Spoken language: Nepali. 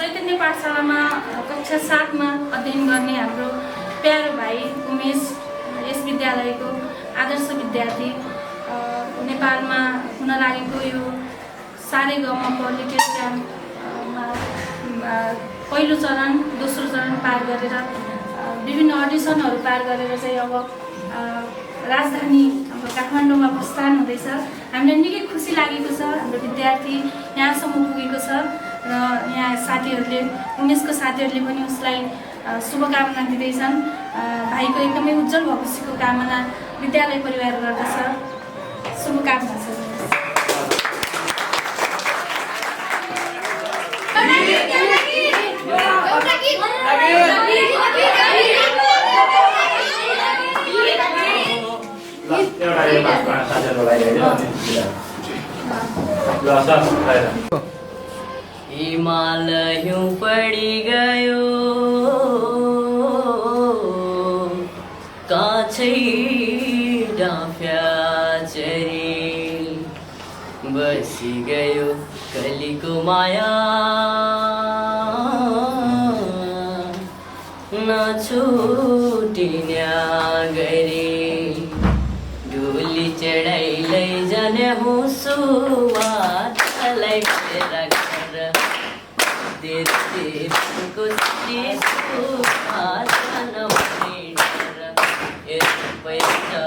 चैतन्य पाठशालामा कक्षा 7 मा अध्ययन गर्ने हाम्रो प्यारो भाइ उमेश यस विद्यालयको आदर्श विद्यार्थी नेपालमा हुन लागेको यो सारेगामा पब्लिकेसनमा पहिलो चरण दोस्रो चरण पार गरेर विभिन्न अडिसनहरू पार गरेर चाहिँ अब राजधानी काठमाडौँमा प्रस्थान हुँदैछ। हामीलाई निकै खुसी लागेको छ हाम्रो विद्यार्थी यहाँसम्म पुगेको छ र यहाँ साथीहरूले उमेशको साथीहरूले पनि उसलाई शुभकामना दिँदैछन्। भाइको एकदमै उज्जवल भविष्यको कामना विद्यालय परिवार गर्दछ। शुभकामना छ। हिमालय पड़ी गयो काछै डाफ्या चरी बसी गयो कलीको माया नछुटिन्या गरी डोली चढ़ाई लै जाने हो सुवातलाई मेरा घर देते को सुवात न पैसा